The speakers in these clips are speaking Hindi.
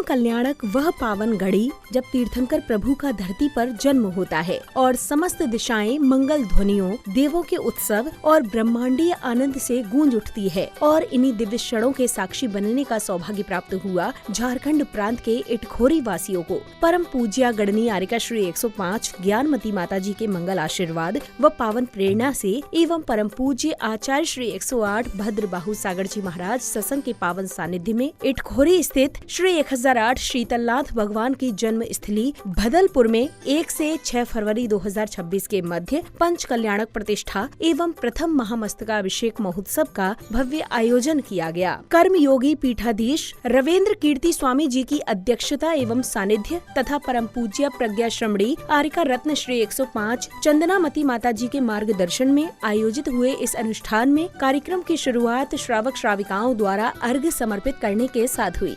कल्याणक वह पावन घड़ी जब तीर्थंकर प्रभु का धरती पर जन्म होता है और समस्त दिशाएं मंगल ध्वनियों, देवों के उत्सव और ब्रह्मांडीय आनंद से गूंज उठती है। और इन्हीं दिव्य क्षणों के साक्षी बनने का सौभाग्य प्राप्त हुआ झारखंड प्रांत के इटखोरी वासियों को। परम पूज्या गणनी आर्यिका श्री 105 ज्ञानमती माता जी के मंगल आशीर्वाद व पावन प्रेरणा से एवं परम पूज्य आचार्य श्री 108 भद्रबाहु सागर जी महाराज सत्संग के पावन सानिध्य में इटखोरी स्थित श्री 1008 शीतलनाथ भगवान की जन्म स्थली भदलपुर में 1 से 6 फरवरी 2026 के मध्य पंच कल्याणक प्रतिष्ठा एवं प्रथम महामस्तकाभिषेक महोत्सव का भव्य आयोजन किया गया। कर्म योगी पीठाधीश रवेंद्र कीर्ति स्वामी जी की अध्यक्षता एवं सानिध्य तथा परम पूज्य प्रज्ञा श्रमणी आर्यिका रत्न श्री 105 चंदनामती माता जी के मार्गदर्शन में आयोजित हुए इस अनुष्ठान में कार्यक्रम की शुरुआत श्रावक श्राविकाओं द्वारा अर्घ्य समर्पित करने के साथ हुई।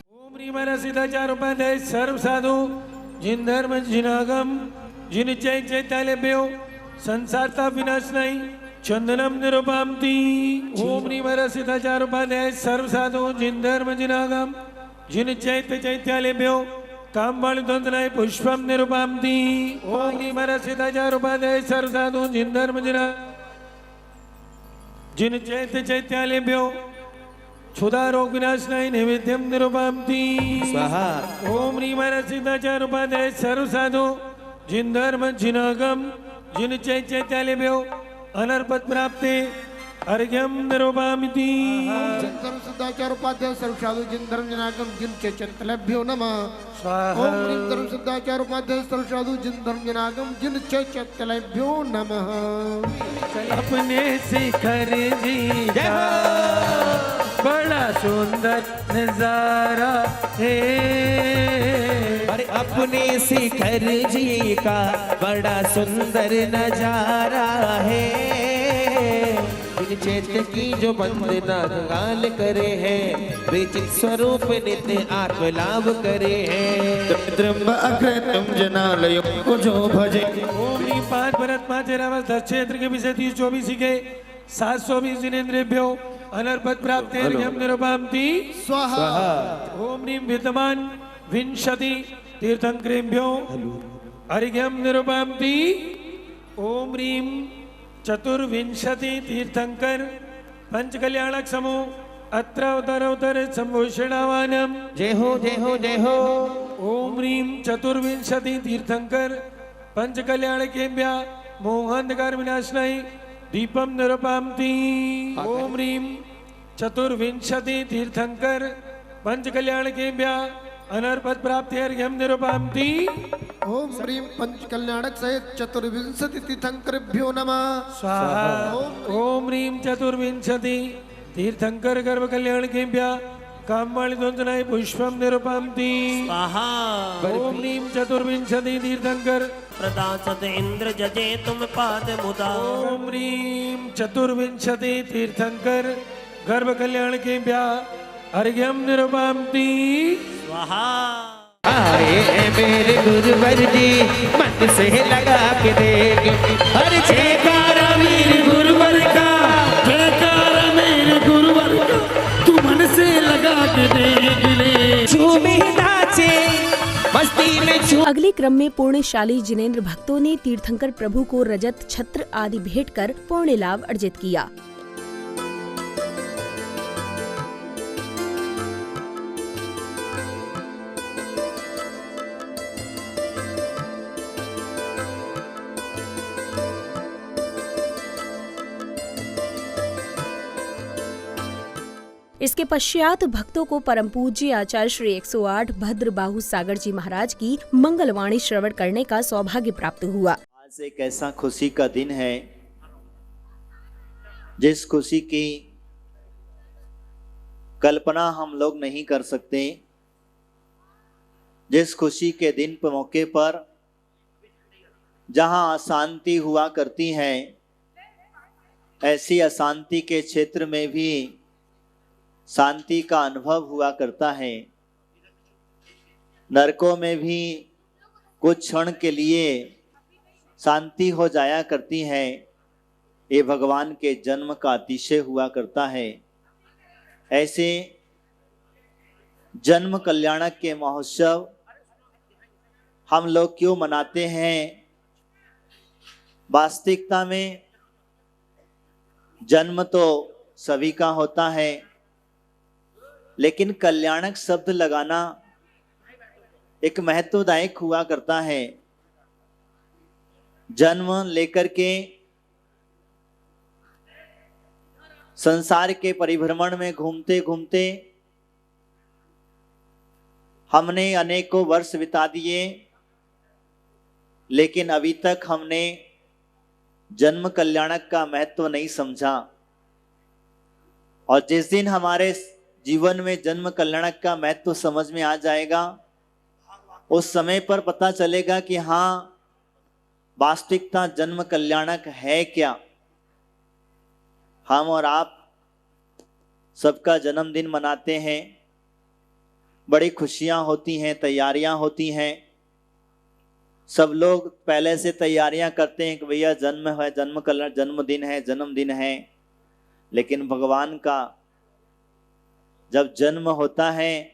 उपाध्याय सर्व साधु जिन धर्म जिनागम जिन चैत्यालय संसारता विनाश नहीं चंदनम निरुपामती। ओम सीताचार उपाध्याय सर्व साधु जिन धर्म जिनागम जिन चैत्यालय कामवाणी द्वंदनाय पुष्पम निरुपामती। ओम सीताचार उपाध्याय सर्व साधु जिन धर्म जिना जिन चैत्यालय क्षुधा रोग विनाशनाय नैवेद्यम निरुपामती। स्वाहा। ओम सीताचार उपाध्याय सर्व साधु जिन धर्म जिनागम जिन चैत्यालय अनर्पत प्राप्ते अर्घ्यम निरुपामती। जिन धर्म सिद्धाचार्य उपाध्याय सर्व साधु जिन धर्म जिनागम जिन चैत्यालयभ्यो नमः। ओम ह्रीं धर्म सिद्धाचार्य उपाध्याय सर्व साधु जिन धर्म जिनागम जिन चैत्यालयभ्यो नमः। अपने शिखर जी का बड़ा सुंदर नजारा है। अरे अपने शिखर जी का बड़ा सुंदर नजारा है। चैत्य की जो वंदना गाल करे हैं विचित स्वरूप नित्य आत्म लाभ करे हैं। त्र्यंब अग्रतम जनालयों को जो भजे। ओम ह्रीं 5 भरत 5 रावत क्षेत्र के विषय 30-24 के 720 जिनेन्द्रियों अनर्पत प्राप्त अर्घ्यम निरुपामती। स्वाहा। ओम ह्रीं विद्यमान विंशति तीर्थंकरेभ्यो अर्घ्यम निरुपामती। ओम ह्रीं चतुर्विंशति तीर्थंकर पंच कल्याणक समूह अत्र उतर संभूषणावानम। जय हो जय हो जय हो। ओम ह्रीं चतुर्विंशति तीर्थंकर पंच कल्याणकेभ्यः मोहांधकार विनाशनाय दीपम निरुपामती। ओम ह्रीं चतुर्विंशति तीर्थंकर पंच कल्याणकेभ्यः अनर्पत प्राप्ति अर्घ्यम निरुपामती। ओम ह्रीं पंच कल्याणक सहित चतुर्विंशति तीर्थंकरेभ्यो नमः। स्वाहा। ओम ह्रीं चतुर्विंशति तीर्थंकर गर्भ कल्याणकेभ्यः कामवाणी द्वंदनाय पुष्पम निरुपामती। स्वाहा। ओम ह्रीं चतुर्विंशति तीर्थंकर प्रदासत इंद्र जजे तुम पाद मुदा। ओम ह्रीं चतुर्विंशति तीर्थंकर गर्भ कल्याणकेभ्यः अर्घ्यम निरुपामती। स्वाहा। आए मेरे गुरुवर जी मन से लगा के देख। हर जयकारा मेरे गुरुवर का, जयकारा मेरे गुरुवर का, तू मन से लगा के देख ले। झूमे नाचे मस्ती में अगले क्रम में पुण्यशाली जिनेंद्र भक्तों ने तीर्थंकर प्रभु को रजत छत्र आदि भेंट कर पुण्य लाभ अर्जित किया। इसके पश्चात भक्तों को परम पूज्य आचार्य श्री 108 भद्रबाहु सागर जी महाराज की मंगलवाणी श्रवण करने का सौभाग्य प्राप्त हुआ। आज एक ऐसा खुशी का दिन है जिस खुशी की कल्पना हम लोग नहीं कर सकते। जिस खुशी के दिन पर मौके पर जहां अशांति हुआ करती है, ऐसी अशांति के क्षेत्र में भी शांति का अनुभव हुआ करता है। नरकों में भी कुछ क्षण के लिए शांति हो जाया करती है। ये भगवान के जन्म का अतिशय हुआ करता है। ऐसे जन्म कल्याणक के महोत्सव हम लोग क्यों मनाते हैं? वास्तविकता में जन्म तो सभी का होता है, लेकिन कल्याणक शब्द लगाना एक महत्वदायक हुआ करता है। जन्म लेकर के संसार के परिभ्रमण में घूमते घूमते हमने अनेकों वर्ष बिता दिए, लेकिन अभी तक हमने जन्म कल्याणक का महत्व नहीं समझा। और जिस दिन हमारे जीवन में जन्म कल्याणक का महत्व समझ में आ जाएगा, उस समय पर पता चलेगा कि हाँ, वास्तविकता जन्म कल्याणक है क्या। हम और आप सबका जन्मदिन मनाते हैं, बड़ी खुशियां होती हैं, तैयारियां होती हैं। सब लोग पहले से तैयारियां करते हैं कि भैया जन्म है, जन्म कल्याण, जन्मदिन है, जन्मदिन है। लेकिन भगवान का जब जन्म होता है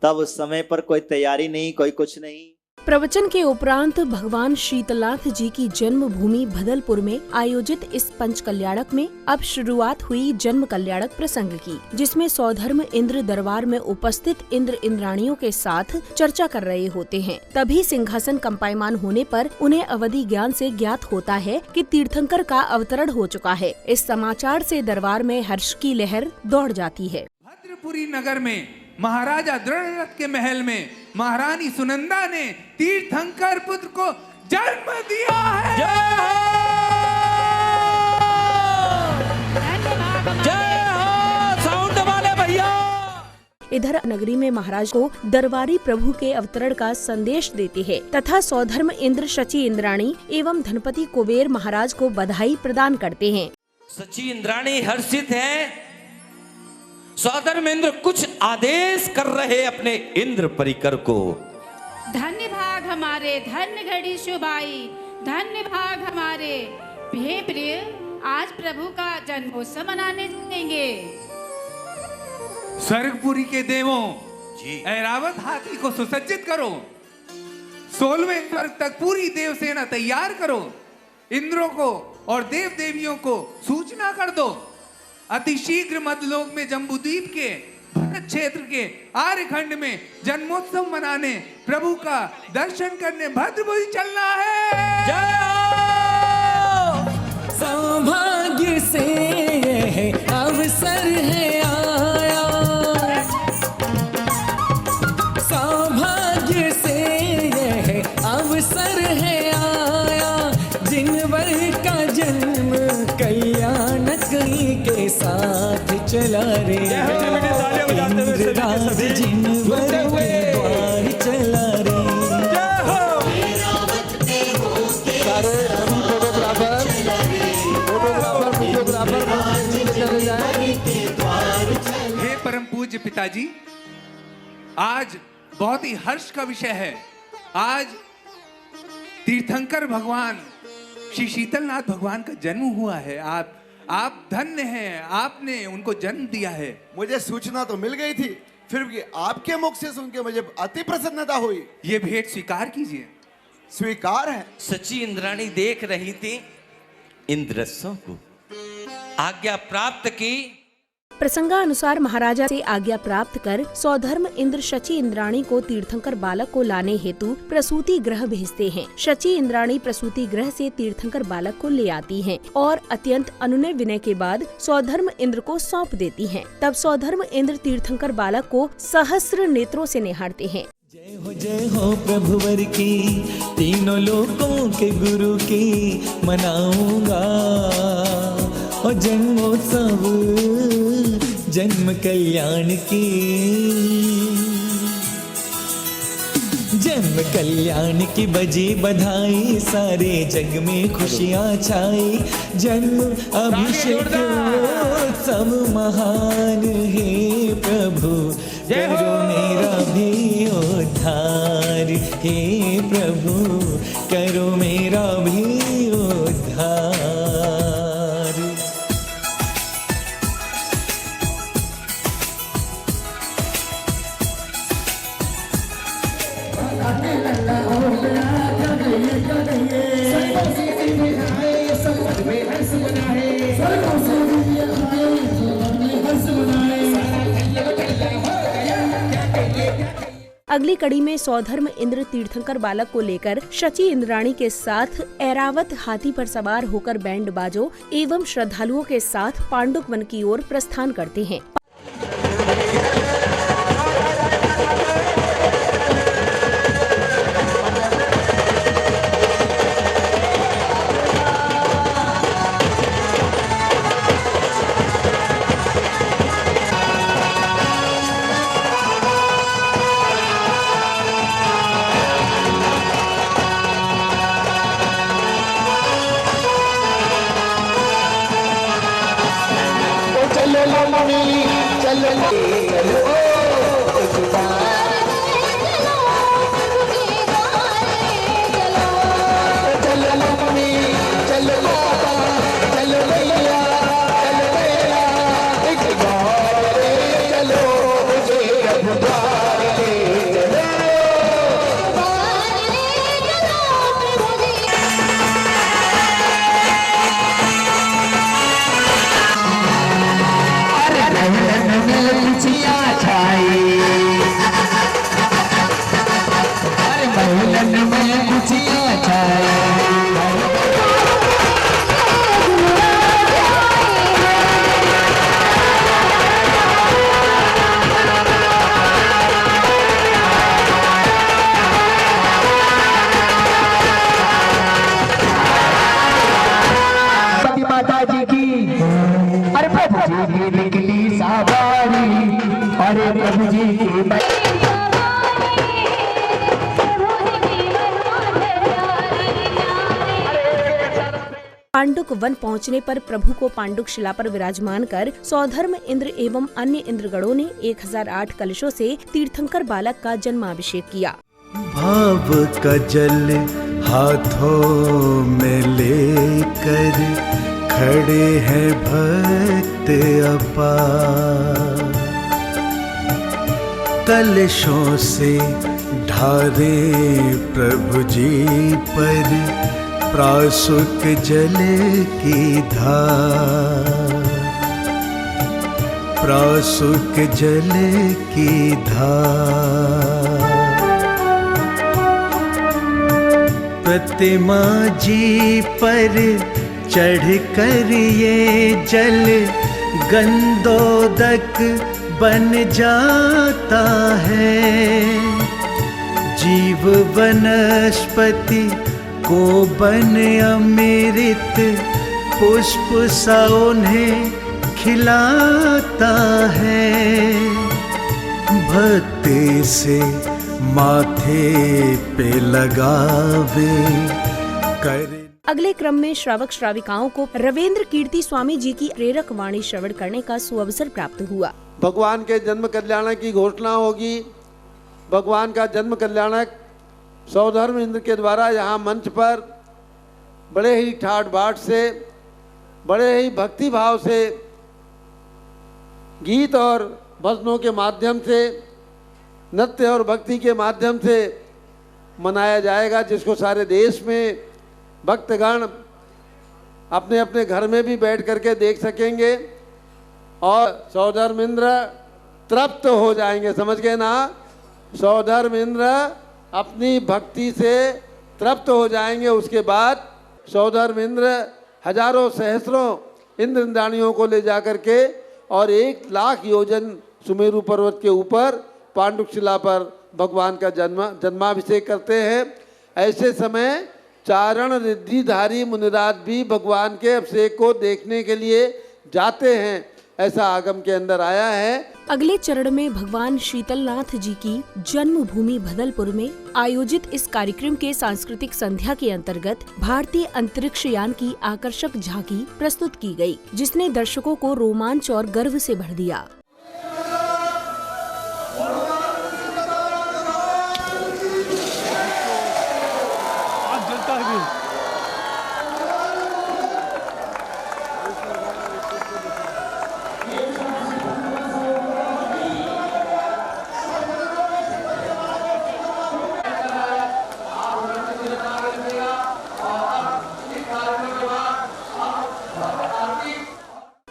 तब उस समय पर कोई तैयारी नहीं, कोई कुछ नहीं। प्रवचन के उपरांत भगवान शीतलनाथ जी की जन्मभूमि भदलपुर में आयोजित इस पंच कल्याणक में अब शुरुआत हुई जन्म कल्याणक प्रसंग की, जिसमें सौधर्म इंद्र दरबार में उपस्थित इंद्र इंद्राणियों के साथ चर्चा कर रहे होते हैं। तभी सिंहासन कंपायमान होने पर उन्हें अवधि ज्ञान से ज्ञात होता है कि तीर्थंकर का अवतरण हो चुका है। इस समाचार से दरबार में हर्ष की लहर दौड़ जाती है। भद्रपुरी नगर में महाराजा दृढ़रथ के महल में महारानी सुनंदा ने तीर्थंकर पुत्र को जन्म दिया है। जय हो साउंड वाले भैया। इधर नगरी में महाराज को दरबारी प्रभु के अवतरण का संदेश देते हैं तथा सौधर्म इंद्र शची इंद्राणी एवं धनपति कुबेर महाराज को बधाई प्रदान करते हैं। शची इंद्राणी हर्षित है। सौधर्म इंद्र कुछ आदेश कर रहे अपने इंद्र परिकर को। धन्य भाग हमारे, धन्य घड़ी शुभाई, धन्य भाग हमारे। हे प्रिय, आज प्रभु का जन्मोत्सव मनाने जाएंगे। स्वर्गपुरी के देवों, ऐरावत हाथी को सुसज्जित करो। 16वें स्वर्ग तक पूरी देव सेना तैयार करो। इंद्रों को और देव देवियों को सूचना कर दो। अति शीघ्र मध्यलोक में जम्बूद्वीप के भरत क्षेत्र के आर्यखंड में जन्मोत्सव मनाने, प्रभु का दर्शन करने भद्रपुरी चलना है। जय हो। सौभाग्य से यह अवसर है आया, सौभाग्य से यह अवसर है आया, जिनवर का जन्म कल्याणक के साथ चला रे। इंद्रराज जिनवर के द्वार चला रे। हे परम पूज्य पिताजी, आज बहुत ही हर्ष का विषय है। आज तीर्थंकर भगवान श्री शीतलनाथ भगवान का जन्म हुआ है। आप धन्य हैं, आपने उनको जन्म दिया है। मुझे सूचना तो मिल गई थी, फिर भी आपके मुख से सुन के मुझे अति प्रसन्नता हुई। ये भेंट स्वीकार कीजिए। स्वीकार है। शची इंद्राणी देख रही थी इंद्रसों को, आज्ञा प्राप्त की। प्रसंगानुसार महाराजा से आज्ञा प्राप्त कर सौधर्म इंद्र शची इंद्राणी को तीर्थंकर बालक को लाने हेतु प्रसूति गृह भेजते हैं। शची इंद्राणी प्रसूति गृह से तीर्थंकर बालक को ले आती हैं और अत्यंत अनुनय विनय के बाद सौधर्म इंद्र को सौंप देती हैं। तब सौधर्म इंद्र तीर्थंकर बालक को सहस्र नेत्रों से निहारते हैं। जय हो प्रभुवर की, तीनों लोकों के गुरु की मनाऊंगा और जन्मोत्सव जन्म कल्याण की। जन्म कल्याण की बजी बधाई, सारे जग में खुशियाँ छाई। जन्म अभिषेक उत्सव महान है प्रभु, करो मेरा भी उद्धार। हे प्रभु, करो मेरा भी उद्धार। हर्ष बनाए, स्वर्गों से दिव्य आए, सौदार में हर्ष बनाए। अगली कड़ी में सौधर्म इंद्र तीर्थंकर बालक को लेकर शची इंद्राणी के साथ ऐरावत हाथी पर सवार होकर बैंड बाजों एवं श्रद्धालुओं के साथ पांडुक वन की ओर प्रस्थान करते हैं। पांडुक वन पहुंचने पर प्रभु को पांडुक शिला पर विराजमान कर सौधर्म इंद्र एवं अन्य इंद्रगणों ने 1008 कलशों से तीर्थंकर बालक का जन्माभिषेक किया। भाव का जल हाथों में लेकर खड़े हैं भक्त अपार, कलशों से ढारे प्रभु जी पर प्रासुक जल की धार, प्रासुक जल की धार। प्रतिमा जी पर चढ़कर ये जल गंधोदक बन जाता है, जीव वनस्पति को बन अमृत पुष्प सा उन्हें खिलाता है, भक्ति से माथे पे लगावे कर। अगले क्रम में श्रावक श्राविकाओं को रवेंद्र कीर्ति स्वामी जी की प्रेरक वाणी श्रवण करने का सुअवसर प्राप्त हुआ। भगवान के जन्म कल्याणक की घोषणा होगी। भगवान का जन्म कल्याणक सौधर्म इंद्र के द्वारा यहाँ मंच पर बड़े ही ठाठ बाट से, बड़े ही भक्ति भाव से गीत और भजनों के माध्यम से, नृत्य और भक्ति के माध्यम से मनाया जाएगा, जिसको सारे देश में भक्तगण अपने अपने घर में भी बैठ करके देख सकेंगे और सौधर्म इंद्र तृप्त हो जाएंगे। समझ गए ना? सौधर्म इंद्र अपनी भक्ति से तृप्त हो जाएंगे। उसके बाद सौधर्म इंद्र हजारों सहस्रों इंद्र इंद्राणियों को ले जा करके और 1,00,000 योजन सुमेरु पर्वत के ऊपर पांडुक शिला पर भगवान का जन्माभिषेक करते हैं। ऐसे समय चारण रिद्धिधारी मुनिराज भी भगवान के अभिषेक को देखने के लिए जाते हैं, ऐसा आगम के अंदर आया है। अगले चरण में भगवान शीतलनाथ जी की जन्मभूमि भदलपुर में आयोजित इस कार्यक्रम के सांस्कृतिक संध्या के अंतर्गत भारतीय अंतरिक्ष यान की आकर्षक झांकी प्रस्तुत की गई, जिसने दर्शकों को रोमांच और गर्व से भर दिया।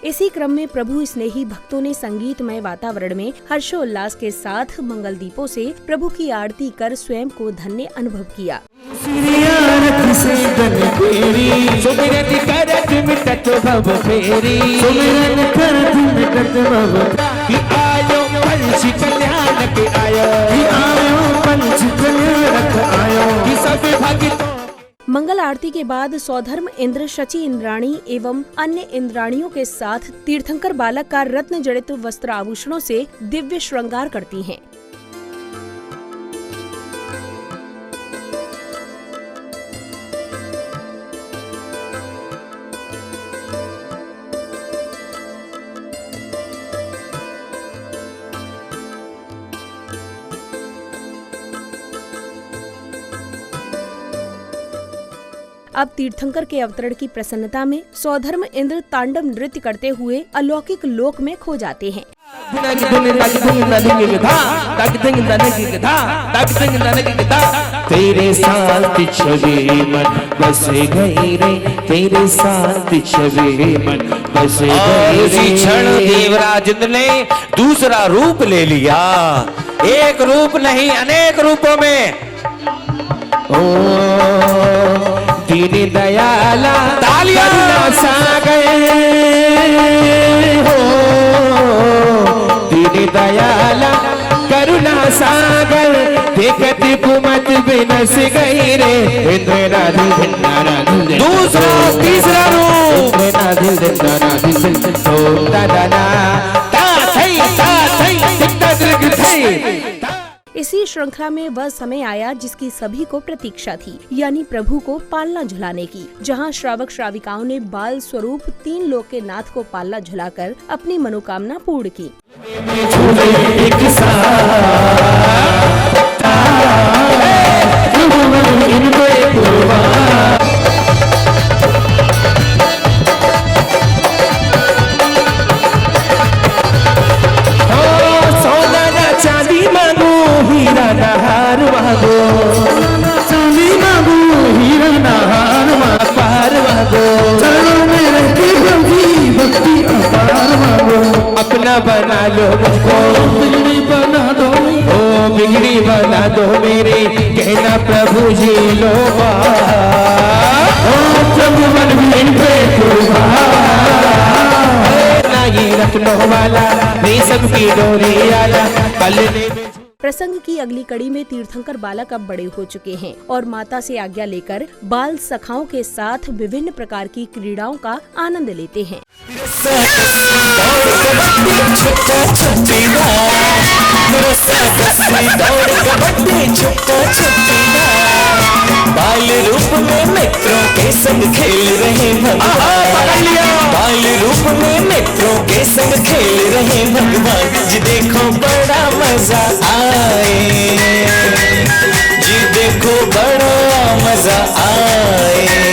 इसी क्रम में प्रभु स्नेही भक्तों ने संगीतमय वातावरण में हर्षोल्लास के साथ मंगल दीपों से प्रभु की आरती कर स्वयं को धन्य अनुभव किया। मंगल आरती के बाद सौधर्म इंद्र शची इंद्राणी एवं अन्य इंद्राणियों के साथ तीर्थंकर बालक का रत्न जड़ित वस्त्र आभूषणों से दिव्य श्रृंगार करती हैं। अब तीर्थंकर के अवतरण की प्रसन्नता में सौधर्म इंद्र तांडव नृत्य करते हुए अलौकिक लोक में खो जाते हैं। तेरे साथ छवि मन बस गई रे, तेरे साथ छवि मन बस गई रे। क्षण देवराज ने दूसरा रूप ले लिया, एक रूप नहीं अनेक रूपों में। दीन दयाला करुणा सागर हो, दीन दयाला करुणा सागर देखत कुमत बिनस गई रे। दूसरा तीसरा रूप इसी श्रृंखला में वह समय आया जिसकी सभी को प्रतीक्षा थी, यानी प्रभु को पालना झुलाने की, जहां श्रावक श्राविकाओं ने बाल स्वरूप 3 लोक के नाथ को पालना झुलाकर अपनी मनोकामना पूर्ण की। अपना बना लो मुझको, बिगड़ी बना दो, ओ बिगड़ी बना दो मेरे, कहना प्रभु जी लो रखने वाला रेशम की डोरी आया पलने में। प्रसंग की अगली कड़ी में तीर्थंकर बालक अब बड़े हो चुके हैं और माता से आज्ञा लेकर बाल सखाओं के साथ विभिन्न प्रकार की क्रीड़ाओं का आनंद लेते हैं। बाल रूप में मित्रों के संग खेल रहे भगवान, बाल रूप में मित्रों के संग खेल रहे भगवान जी, देखो बड़ा मजा आए, जी देखो बड़ा मजा आए।